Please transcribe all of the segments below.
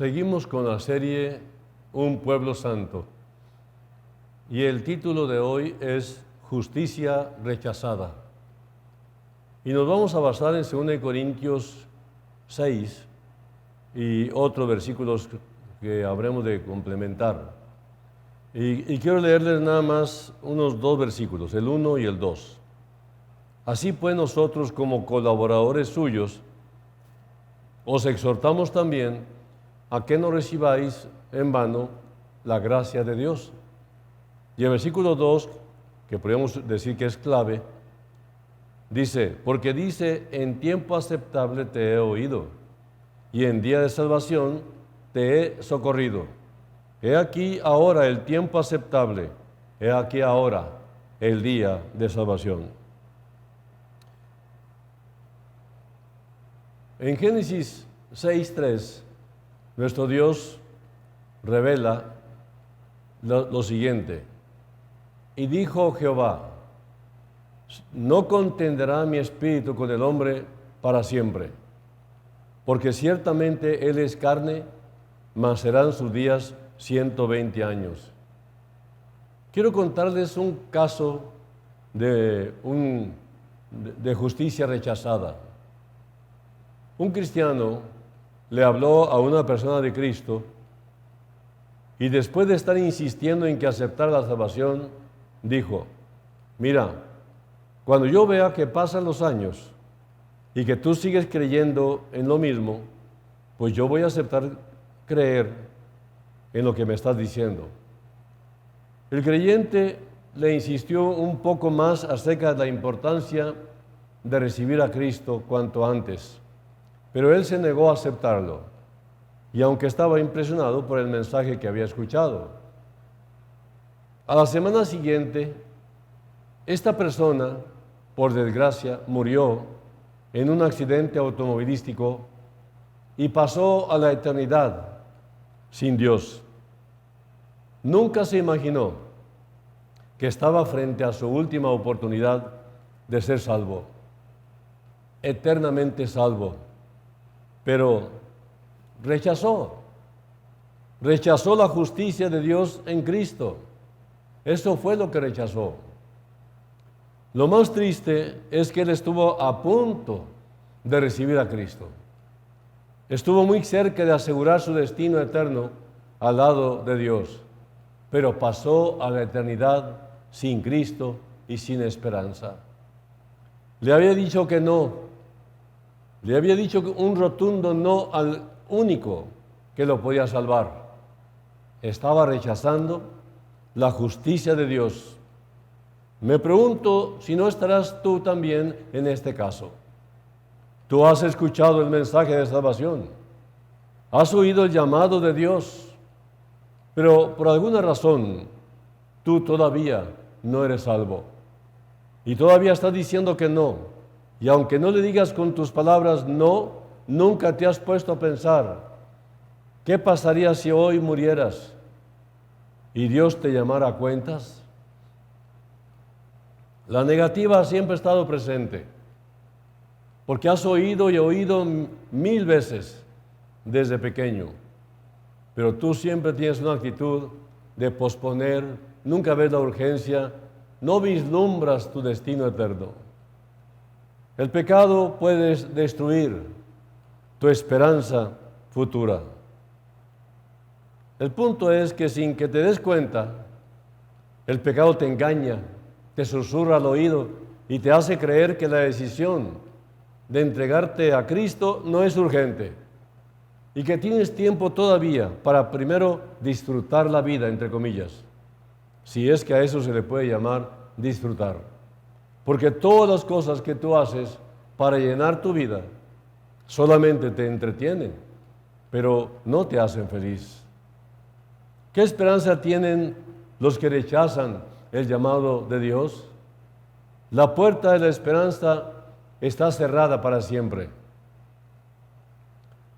Seguimos con la serie Un Pueblo Santo y el título de hoy es Justicia Rechazada. Y nos vamos a basar en 2 Corintios 6 y otros versículos que habremos de complementar. Y quiero leerles nada más unos 2 versículos, el 1 y el 2. Así pues nosotros como colaboradores suyos os exhortamos también a que no recibáis en vano la gracia de Dios. Y el versículo 2, que podríamos decir que es clave, dice, porque dice, en tiempo aceptable te he oído, y en día de salvación te he socorrido. He aquí ahora el tiempo aceptable, he aquí ahora el día de salvación. En Génesis 6:3, nuestro Dios revela lo siguiente. Y dijo Jehová, no contenderá mi espíritu con el hombre para siempre, porque ciertamente él es carne, mas serán sus días 120 años. Quiero contarles un caso de justicia rechazada. Un cristiano le habló a una persona de Cristo y después de estar insistiendo en que aceptara la salvación, dijo, mira, cuando yo vea que pasan los años y que tú sigues creyendo en lo mismo, pues yo voy a aceptar creer en lo que me estás diciendo. El creyente le insistió un poco más acerca de la importancia de recibir a Cristo cuanto antes, pero él se negó a aceptarlo, y aunque estaba impresionado por el mensaje que había escuchado. A la semana siguiente, esta persona, por desgracia, murió en un accidente automovilístico y pasó a la eternidad sin Dios. Nunca se imaginó que estaba frente a su última oportunidad de ser salvo, eternamente salvo, pero rechazó la justicia de Dios en Cristo. Eso fue lo que rechazó. Lo más triste es que él estuvo a punto de recibir a Cristo. Estuvo muy cerca de asegurar su destino eterno al lado de Dios, pero pasó a la eternidad sin Cristo y sin esperanza. Le había dicho que no. Le había dicho un rotundo no al único que lo podía salvar. Estaba rechazando la justicia de Dios. Me pregunto si no estarás tú también en este caso. Tú has escuchado el mensaje de salvación, has oído el llamado de Dios, pero por alguna razón tú todavía no eres salvo. Y todavía estás diciendo que no. Y aunque no le digas con tus palabras no, nunca te has puesto a pensar, ¿qué pasaría si hoy murieras y Dios te llamara a cuentas? La negativa siempre ha estado presente, porque has oído y oído 1000 veces desde pequeño, pero tú siempre tienes una actitud de posponer, nunca ves la urgencia, no vislumbras tu destino eterno. El pecado puede destruir tu esperanza futura. El punto es que sin que te des cuenta, el pecado te engaña, te susurra al oído y te hace creer que la decisión de entregarte a Cristo no es urgente y que tienes tiempo todavía para primero disfrutar la vida, entre comillas, si es que a eso se le puede llamar disfrutar. Porque todas las cosas que tú haces para llenar tu vida solamente te entretienen, pero no te hacen feliz. ¿Qué esperanza tienen los que rechazan el llamado de Dios? La puerta de la esperanza está cerrada para siempre.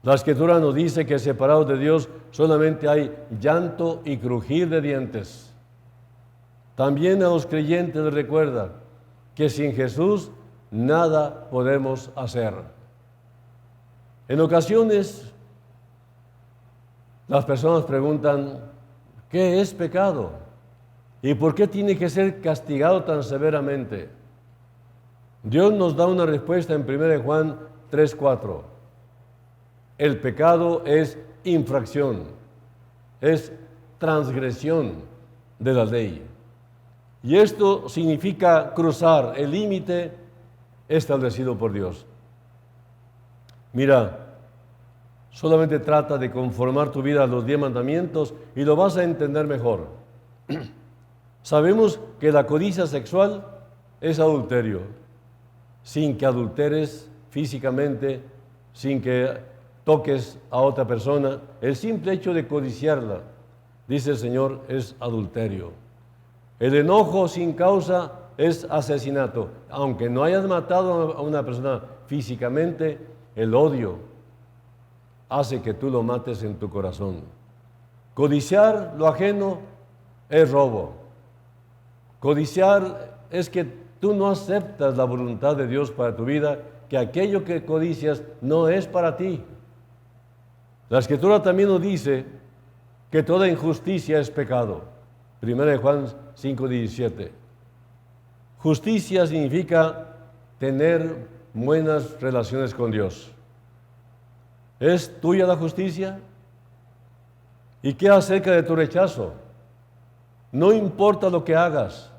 La Escritura nos dice que separados de Dios solamente hay llanto y crujir de dientes. También a los creyentes les recuerda que sin Jesús nada podemos hacer. En ocasiones Las personas preguntan, ¿qué es pecado? ¿Y por qué tiene que ser castigado tan severamente? Dios nos da una respuesta en 1 Juan 3:4. El pecado es infracción, es transgresión de la ley. Y esto significa cruzar el límite establecido por Dios. Mira, solamente trata de conformar tu vida a los 10 mandamientos y lo vas a entender mejor. Sabemos que la codicia sexual es adulterio, sin que adulteres físicamente, sin que toques a otra persona. El simple hecho de codiciarla, dice el Señor, es adulterio. El enojo sin causa es asesinato. Aunque no hayas matado a una persona físicamente, el odio hace que tú lo mates en tu corazón. Codiciar lo ajeno es robo. Codiciar es que tú no aceptas la voluntad de Dios para tu vida, que aquello que codicias no es para ti. La Escritura también nos dice que toda injusticia es pecado. 1 Juan 5:17. Justicia significa tener buenas relaciones con Dios. ¿Es tuya la justicia? ¿Y qué acerca de tu rechazo? No importa lo que hagas.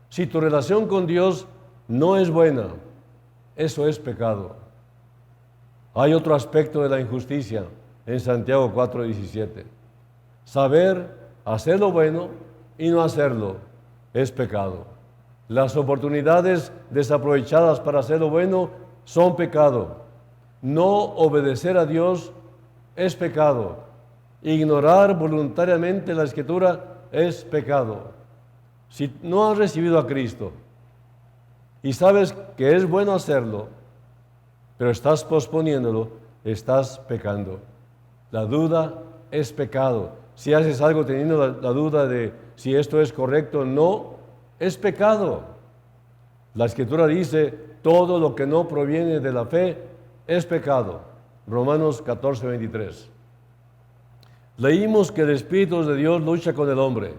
Si tu relación con Dios no es buena, eso es pecado. Hay otro aspecto de la injusticia en Santiago 4:17. Saber hacer lo bueno y no hacerlo es pecado. Las oportunidades desaprovechadas para hacer lo bueno son pecado. No obedecer a Dios es pecado. Ignorar voluntariamente la Escritura es pecado. Si no has recibido a Cristo y sabes que es bueno hacerlo, pero estás posponiéndolo, estás pecando. La duda es pecado. Si haces algo teniendo la duda de si esto es correcto o no, es pecado. La Escritura dice, todo lo que no proviene de la fe es pecado. Romanos 14:23. Leímos que el Espíritu de Dios lucha con el hombre.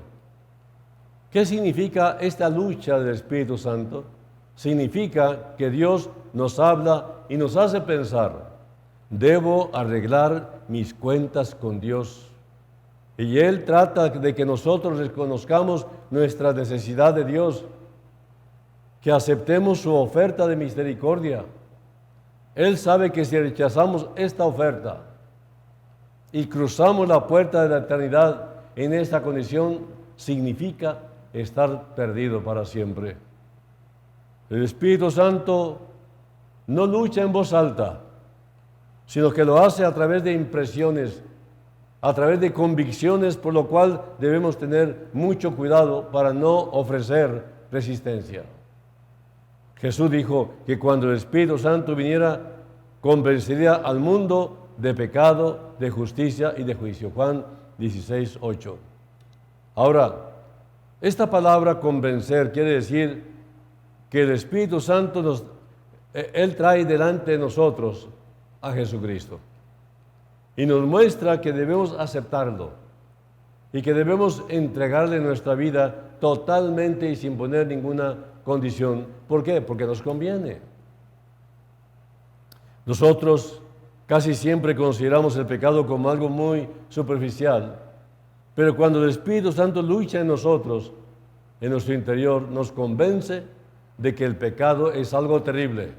¿Qué significa esta lucha del Espíritu Santo? Significa que Dios nos habla y nos hace pensar, debo arreglar mis cuentas con Dios. Y Él trata de que nosotros reconozcamos nuestra necesidad de Dios, que aceptemos su oferta de misericordia. Él sabe que si rechazamos esta oferta y cruzamos la puerta de la eternidad en esta condición, significa estar perdido para siempre. El Espíritu Santo no lucha en voz alta, sino que lo hace a través de impresiones, a través de convicciones, por lo cual debemos tener mucho cuidado para no ofrecer resistencia. Jesús dijo que cuando el Espíritu Santo viniera, convencería al mundo de pecado, de justicia y de juicio. Juan 16:8. Ahora, esta palabra convencer quiere decir que el Espíritu Santo Él trae delante de nosotros a Jesucristo y nos muestra que debemos aceptarlo y que debemos entregarle nuestra vida totalmente y sin poner ninguna condición. ¿Por qué? Porque nos conviene. Nosotros casi siempre consideramos el pecado como algo muy superficial, pero cuando el Espíritu Santo lucha en nosotros, en nuestro interior, nos convence de que el pecado es algo terrible.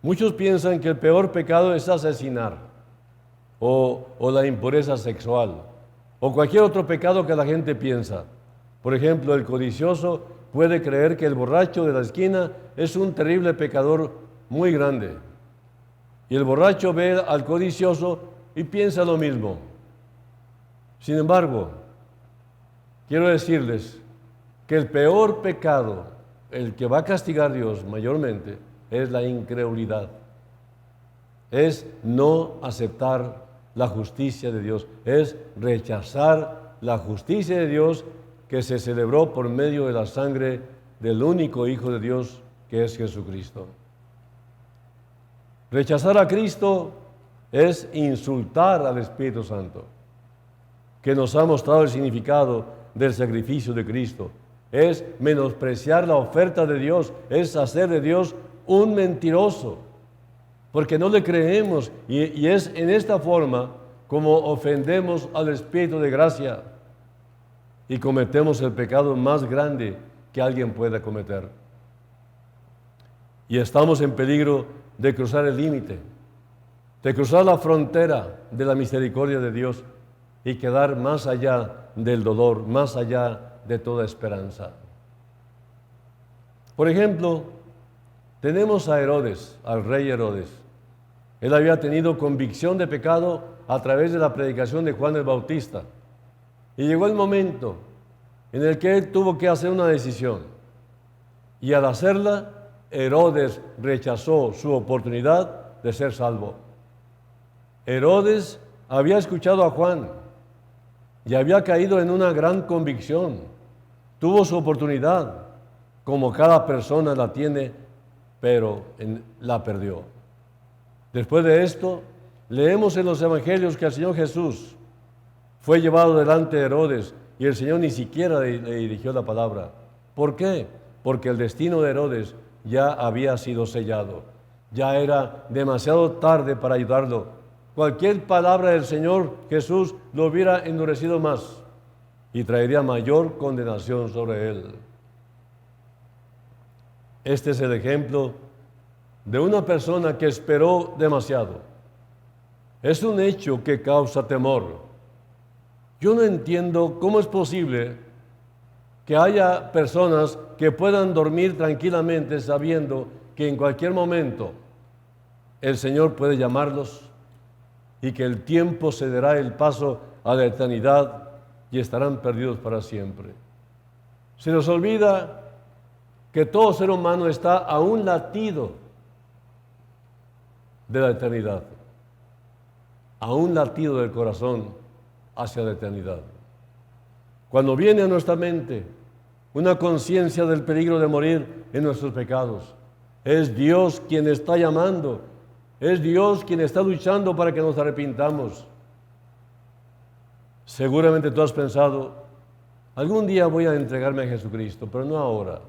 Muchos piensan que el peor pecado es asesinar, o la impureza sexual, o cualquier otro pecado que la gente piensa. Por ejemplo, el codicioso puede creer que el borracho de la esquina es un terrible pecador muy grande. Y el borracho ve al codicioso y piensa lo mismo. Sin embargo, quiero decirles que el peor pecado, el que va a castigar Dios mayormente, es la incredulidad. Es no aceptar la justicia de Dios, es rechazar la justicia de Dios que se celebró por medio de la sangre del único Hijo de Dios, que es Jesucristo. Rechazar a Cristo es insultar al Espíritu Santo, que nos ha mostrado el significado del sacrificio de Cristo. Es menospreciar la oferta de Dios, es hacer de Dios un mentiroso, porque no le creemos, y es en esta forma como ofendemos al Espíritu de gracia y cometemos el pecado más grande que alguien pueda cometer. Y estamos en peligro de cruzar el límite, de cruzar la frontera de la misericordia de Dios y quedar más allá del dolor, más allá de toda esperanza. Por ejemplo, tenemos a Herodes, al rey Herodes. Él había tenido convicción de pecado a través de la predicación de Juan el Bautista. Y llegó el momento en el que él tuvo que hacer una decisión. Y al hacerla, Herodes rechazó su oportunidad de ser salvo. Herodes había escuchado a Juan y había caído en una gran convicción. Tuvo su oportunidad, como cada persona la tiene, pero la perdió. Después de esto, leemos en los evangelios que el Señor Jesús fue llevado delante de Herodes y el Señor ni siquiera le dirigió la palabra. ¿Por qué? Porque el destino de Herodes ya había sido sellado. Ya era demasiado tarde para ayudarlo. Cualquier palabra del Señor Jesús lo hubiera endurecido más y traería mayor condenación sobre él. Este es el ejemplo de una persona que esperó demasiado. Es un hecho que causa temor. Yo no entiendo cómo es posible que haya personas que puedan dormir tranquilamente sabiendo que en cualquier momento el Señor puede llamarlos y que el tiempo cederá el paso a la eternidad y estarán perdidos para siempre. Se nos olvida que todo ser humano está a un latido de la eternidad, a un latido del corazón hacia la eternidad. Cuando viene a nuestra mente una conciencia del peligro de morir en nuestros pecados, es Dios quien está llamando, es Dios quien está luchando para que nos arrepintamos. Seguramente tú has pensado, algún día voy a entregarme a Jesucristo, pero no ahora,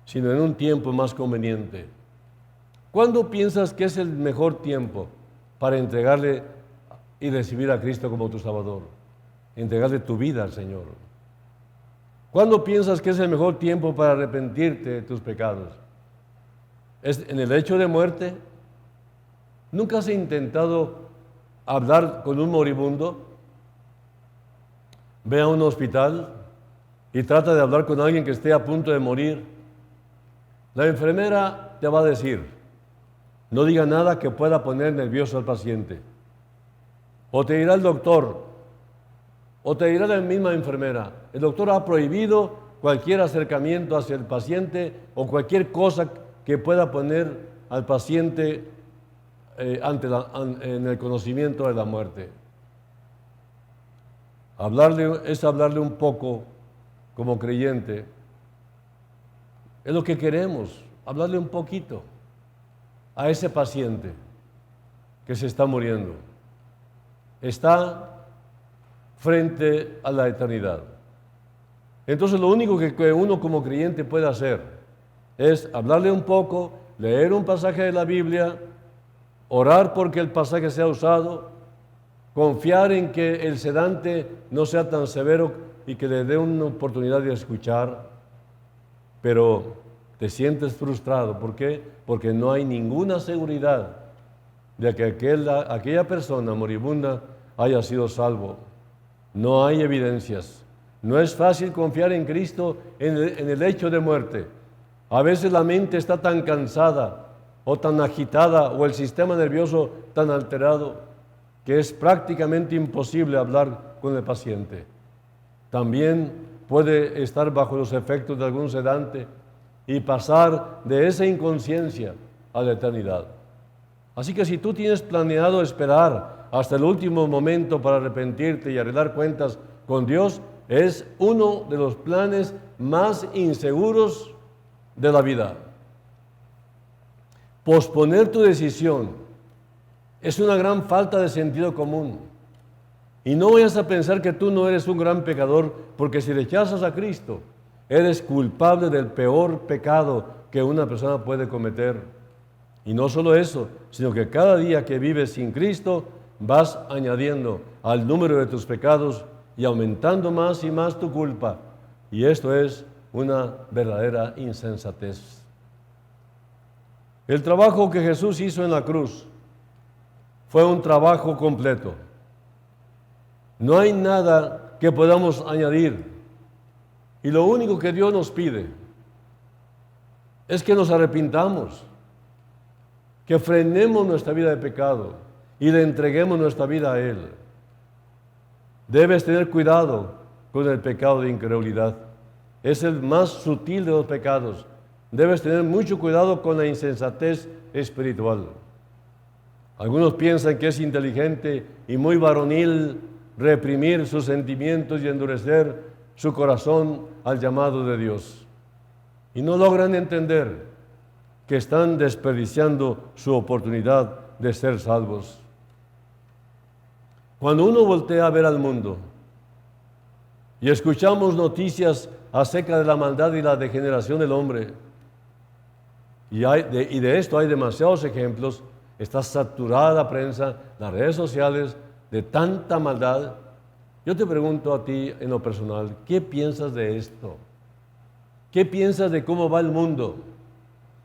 sino en un tiempo más conveniente. ¿Cuándo piensas que es el mejor tiempo para entregarle y recibir a Cristo como tu Salvador? Entregarle tu vida al Señor. ¿Cuándo piensas que es el mejor tiempo para arrepentirte de tus pecados? ¿Es en el hecho de muerte? ¿Nunca has intentado hablar con un moribundo? Ve a un hospital y trata de hablar con alguien que esté a punto de morir. La enfermera te va a decir, no diga nada que pueda poner nervioso al paciente. O te dirá el doctor, o te dirá la misma enfermera, el doctor ha prohibido cualquier acercamiento hacia el paciente o cualquier cosa que pueda poner al paciente en el conocimiento de la muerte. Hablarle un poco como creyente. Es lo que queremos, hablarle un poquito a ese paciente que se está muriendo. Está frente a la eternidad. Entonces lo único que uno como creyente puede hacer es hablarle un poco, leer un pasaje de la Biblia, orar porque el pasaje sea usado, confiar en que el sedante no sea tan severo y que le dé una oportunidad de escuchar, pero te sientes frustrado. ¿Por qué? Porque no hay ninguna seguridad de que aquella persona moribunda haya sido salvo. No hay evidencias. No es fácil confiar en Cristo en el hecho de muerte. A veces la mente está tan cansada o tan agitada o el sistema nervioso tan alterado que es prácticamente imposible hablar con el paciente. También puede estar bajo los efectos de algún sedante y pasar de esa inconsciencia a la eternidad. Así que si tú tienes planeado esperar hasta el último momento para arrepentirte y arreglar cuentas con Dios, es uno de los planes más inseguros de la vida. Posponer tu decisión Es una gran falta de sentido común. Y no vayas a pensar que tú no eres un gran pecador, porque si rechazas a Cristo, eres culpable del peor pecado que una persona puede cometer. Y no solo eso, sino que cada día que vives sin Cristo, vas añadiendo al número de tus pecados y aumentando más y más tu culpa. Y esto es una verdadera insensatez. El trabajo que Jesús hizo en la cruz fue un trabajo completo. No hay nada que podamos añadir. Y lo único que Dios nos pide es que nos arrepintamos, que frenemos nuestra vida de pecado y le entreguemos nuestra vida a Él. Debes tener cuidado con el pecado de incredulidad. Es el más sutil de los pecados. Debes tener mucho cuidado con la insensatez espiritual. Algunos piensan que es inteligente y muy varonil reprimir sus sentimientos y endurecer su corazón al llamado de Dios. Y no logran entender que están desperdiciando su oportunidad de ser salvos. Cuando uno voltea a ver al mundo y escuchamos noticias acerca de la maldad y la degeneración del hombre, y de esto hay demasiados ejemplos, está saturada la prensa, las redes sociales, de tanta maldad. Yo te pregunto a ti en lo personal, ¿qué piensas de esto? ¿Qué piensas de cómo va el mundo?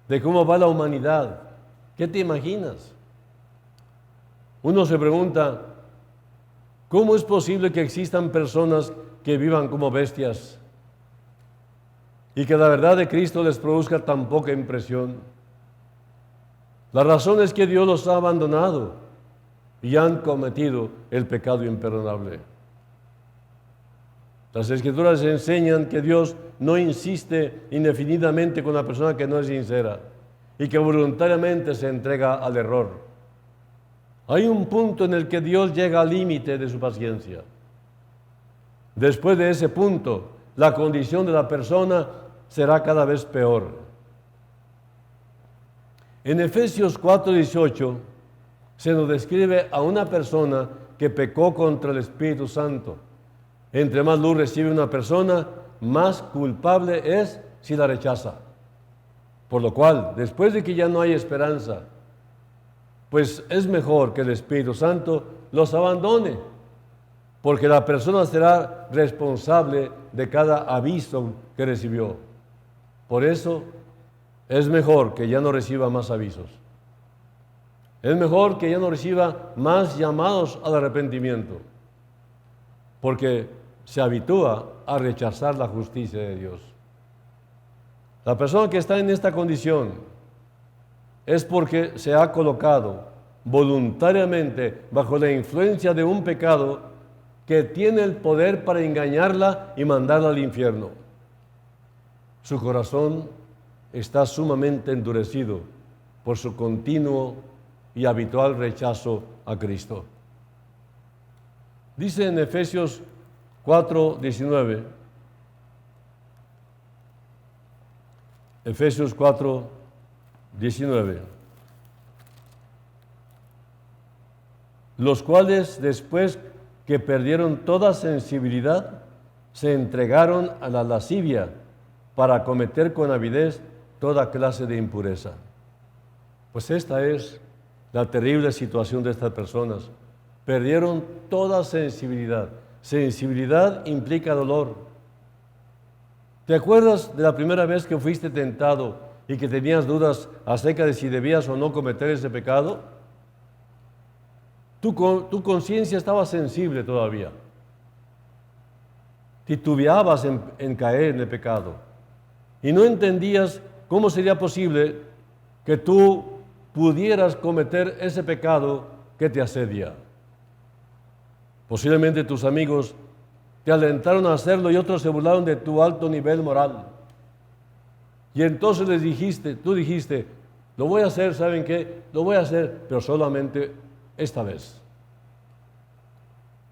¿De cómo va la humanidad? ¿Qué te imaginas? Uno se pregunta, ¿cómo es posible que existan personas que vivan como bestias y que la verdad de Cristo les produzca tan poca impresión? La razón es que Dios los ha abandonado y han cometido el pecado imperdonable. Las Escrituras enseñan que Dios no insiste indefinidamente con la persona que no es sincera y que voluntariamente se entrega al error. Hay un punto en el que Dios llega al límite de su paciencia. Después de ese punto, la condición de la persona será cada vez peor. En Efesios 4:18 se nos describe a una persona que pecó contra el Espíritu Santo. Entre más luz recibe una persona, más culpable es si la rechaza. Por lo cual, después de que ya no hay esperanza, pues es mejor que el Espíritu Santo los abandone, porque la persona será responsable de cada aviso que recibió. Por eso, es mejor que ya no reciba más avisos. Es mejor que ya no reciba más llamados al arrepentimiento, porque se habitúa a rechazar la justicia de Dios. La persona que está en esta condición es porque se ha colocado voluntariamente bajo la influencia de un pecado que tiene el poder para engañarla y mandarla al infierno. Su corazón está sumamente endurecido por su continuo y habitual rechazo a Cristo. Dice en Efesios 4:19, Efesios 4:19, los cuales después que perdieron toda sensibilidad, se entregaron a la lascivia para cometer con avidez toda clase de impureza. Pues esta es la terrible situación de estas personas. Perdieron toda sensibilidad. Sensibilidad implica dolor. ¿Te acuerdas de la primera vez que fuiste tentado y que tenías dudas acerca de si debías o no cometer ese pecado? Tu conciencia estaba sensible todavía. Titubeabas en caer en el pecado. Y no entendías cómo sería posible que tú pudieras cometer ese pecado que te asedia. Posiblemente tus amigos te alentaron a hacerlo y otros se burlaron de tu alto nivel moral. Y entonces tú dijiste, lo voy a hacer, ¿saben qué? Lo voy a hacer, pero solamente esta vez.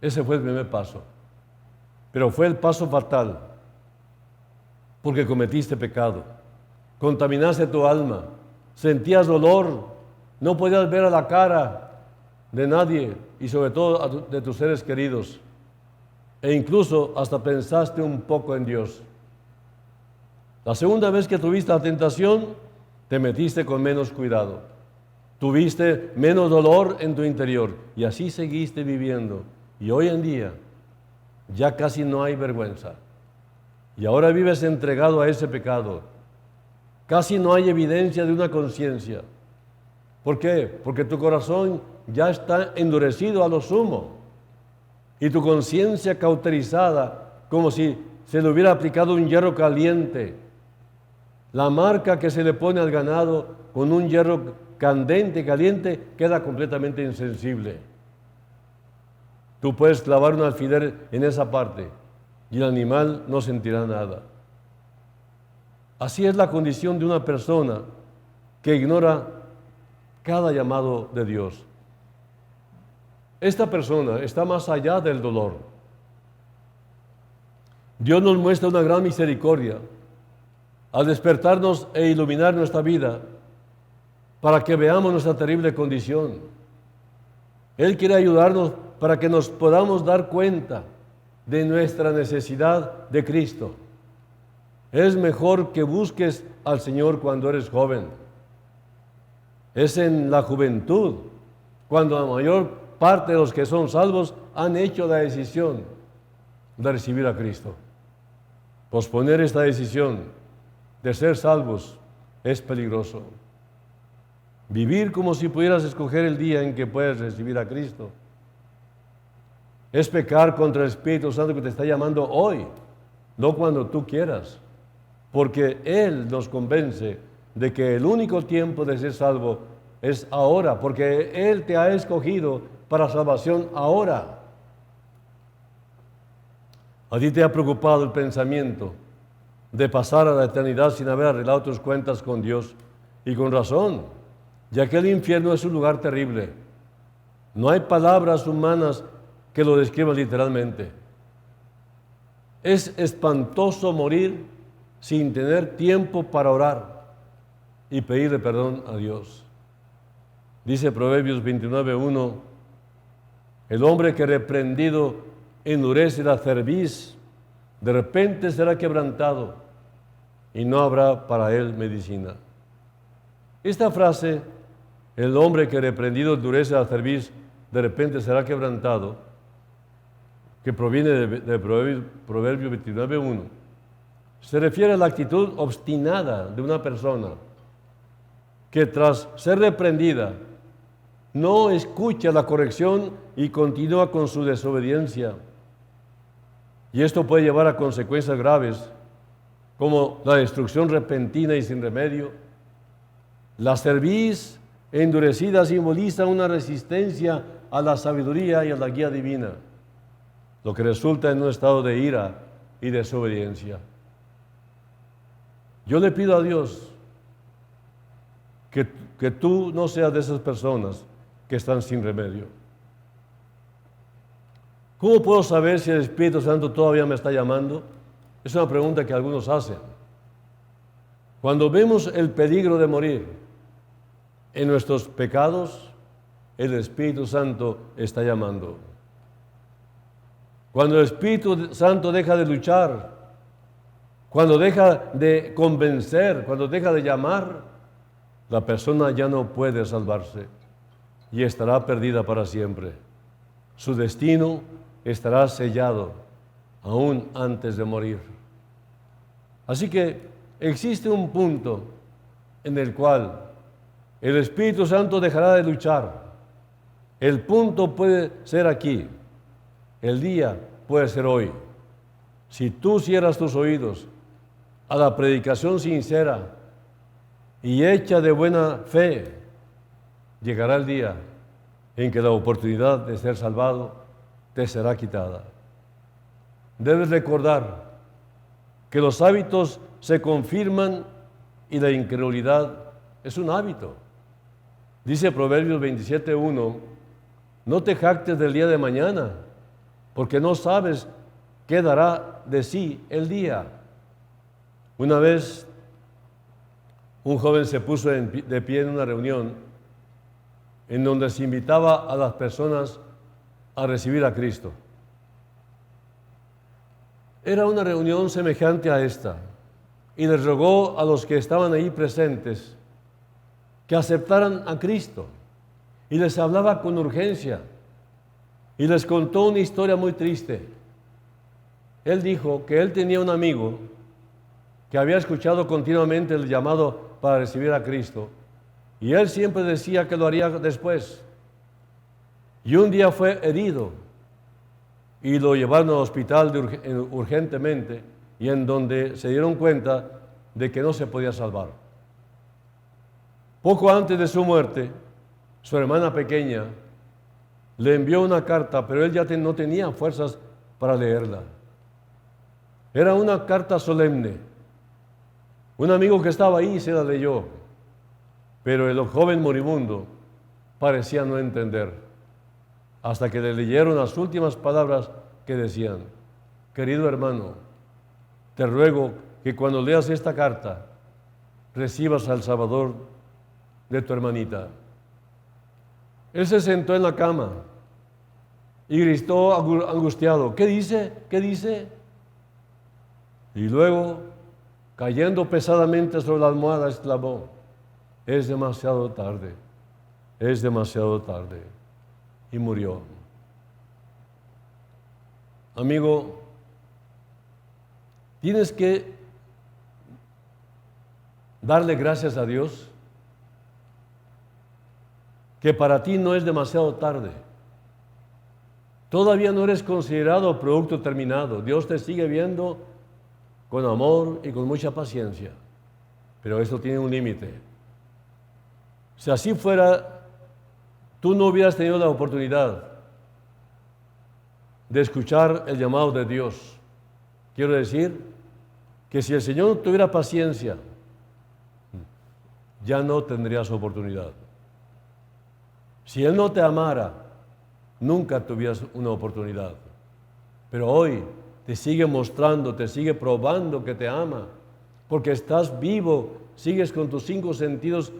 Ese fue el primer paso. Pero fue el paso fatal, porque cometiste pecado, contaminaste tu alma, sentías dolor, no podías ver a la cara, de nadie y sobre todo de tus seres queridos. E incluso hasta pensaste un poco en Dios. La segunda vez que tuviste la tentación, te metiste con menos cuidado. Tuviste menos dolor en tu interior y así seguiste viviendo. Y hoy en día ya casi no hay vergüenza. Y ahora vives entregado a ese pecado. Casi no hay evidencia de una conciencia. ¿Por qué? Porque tu corazón ya está endurecido a lo sumo. Y tu conciencia cauterizada, como si se le hubiera aplicado un hierro caliente. La marca que se le pone al ganado con un hierro candente, caliente, queda completamente insensible. Tú puedes clavar un alfiler en esa parte y el animal no sentirá nada. Así es la condición de una persona que ignora cada llamado de Dios. Esta persona está más allá del dolor. Dios nos muestra una gran misericordia al despertarnos e iluminar nuestra vida para que veamos nuestra terrible condición. Él quiere ayudarnos para que nos podamos dar cuenta de nuestra necesidad de Cristo. Es mejor que busques al Señor cuando eres joven. Es en la juventud cuando la mayor parte de los que son salvos han hecho la decisión de recibir a Cristo. Posponer esta decisión de ser salvos es peligroso. Vivir como si pudieras escoger el día en que puedes recibir a Cristo es pecar contra el Espíritu Santo que te está llamando hoy, no cuando tú quieras, porque Él nos convence de que el único tiempo de ser salvo es ahora, porque Él te ha escogido para salvación ahora. A ti te ha preocupado el pensamiento de pasar a la eternidad sin haber arreglado tus cuentas con Dios, y con razón, ya que el infierno es un lugar terrible. No hay palabras humanas que lo describan literalmente. Es espantoso morir sin tener tiempo para orar y pedirle perdón a Dios. Dice Proverbios 29:1, el hombre que reprendido endurece la cerviz, de repente será quebrantado y no habrá para él medicina. Esta frase, el hombre que reprendido endurece la cerviz, de repente será quebrantado, que proviene de Proverbios 29:1, se refiere a la actitud obstinada de una persona que tras ser reprendida no escucha la corrección y continúa con su desobediencia. Y esto puede llevar a consecuencias graves como la destrucción repentina y sin remedio. La cerviz endurecida simboliza una resistencia a la sabiduría y a la guía divina, lo que resulta en un estado de ira y desobediencia. Yo le pido a Dios que tú no seas de esas personas que están sin remedio. ¿Cómo puedo saber si el Espíritu Santo todavía me está llamando? Es una pregunta que algunos hacen. Cuando vemos el peligro de morir en nuestros pecados, el Espíritu Santo está llamando. Cuando el Espíritu Santo deja de luchar, cuando deja de convencer, cuando deja de llamar, la persona ya no puede salvarse y estará perdida para siempre. Su destino estará sellado aún antes de morir. Así que existe un punto en el cual el Espíritu Santo dejará de luchar. El punto puede ser aquí. El día puede ser hoy. Si tú cierras tus oídos a la predicación sincera y hecha de buena fe, llegará el día en que la oportunidad de ser salvado te será quitada. Debes recordar que los hábitos se confirman y la incredulidad es un hábito. Dice Proverbios 27:1, no te jactes del día de mañana, porque no sabes qué dará de sí el día. Una vez un joven se puso de pie en una reunión en donde se invitaba a las personas a recibir a Cristo. Era una reunión semejante a esta, y les rogó a los que estaban ahí presentes que aceptaran a Cristo, y les hablaba con urgencia, y les contó una historia muy triste. Él dijo que él tenía un amigo que había escuchado continuamente el llamado para recibir a Cristo, y él siempre decía que lo haría después. Y un día fue herido, y lo llevaron al hospital urgentemente, y en donde se dieron cuenta de que no se podía salvar. Poco antes de su muerte, su hermana pequeña le envió una carta, pero él ya no tenía fuerzas para leerla. Era una carta solemne. Un amigo que estaba ahí se la leyó, pero el joven moribundo parecía no entender, hasta que le leyeron las últimas palabras que decían: querido hermano, te ruego que cuando leas esta carta recibas al Salvador de tu hermanita. Él se sentó en la cama y gritó angustiado: ¿qué dice? ¿Qué dice? Y luego, cayendo pesadamente sobre la almohada, exclamó: es demasiado tarde, es demasiado tarde. Y murió. Amigo, tienes que darle gracias a Dios que para ti no es demasiado tarde. Todavía no eres considerado producto terminado. Dios te sigue viendo con amor y con mucha paciencia, pero eso tiene un límite. Si así fuera, tú no hubieras tenido la oportunidad de escuchar el llamado de Dios. Quiero decir que si el Señor no tuviera paciencia, ya no tendrías oportunidad. Si Él no te amara, nunca tuvieras una oportunidad. Pero hoy te sigue mostrando, te sigue probando que te ama, porque estás vivo, sigues con tus 5 sentidos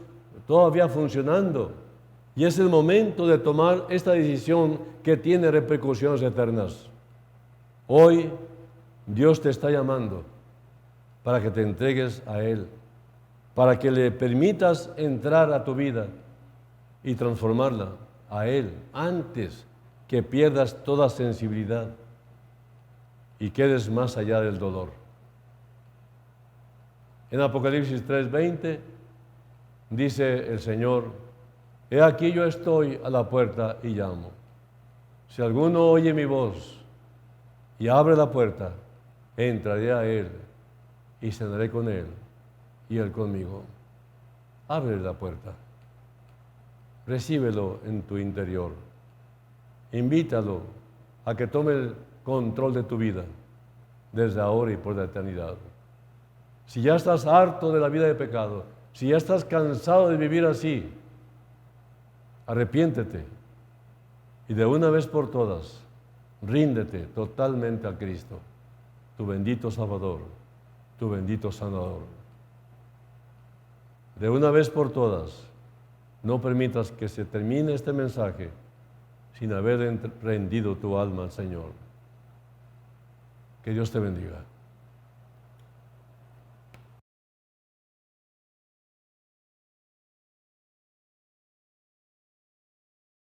todavía funcionando. Y es el momento de tomar esta decisión que tiene repercusiones eternas. Hoy Dios te está llamando para que te entregues a Él, para que le permitas entrar a tu vida y transformarla a Él antes que pierdas toda sensibilidad y quedes más allá del dolor. En Apocalipsis 3:20 dice el Señor: he aquí yo estoy a la puerta y llamo. Si alguno oye mi voz y abre la puerta, entraré a Él y cenaré con Él y Él conmigo. Abre la puerta. Recíbelo en tu interior. Invítalo a que tome el control de tu vida desde ahora y por la eternidad. Si ya estás harto de la vida de pecado, si ya estás cansado de vivir así, arrepiéntete y de una vez por todas ríndete totalmente a Cristo, tu bendito Salvador, tu bendito Sanador. De una vez por todas, no permitas que se termine este mensaje sin haber rendido tu alma al Señor. Que Dios te bendiga.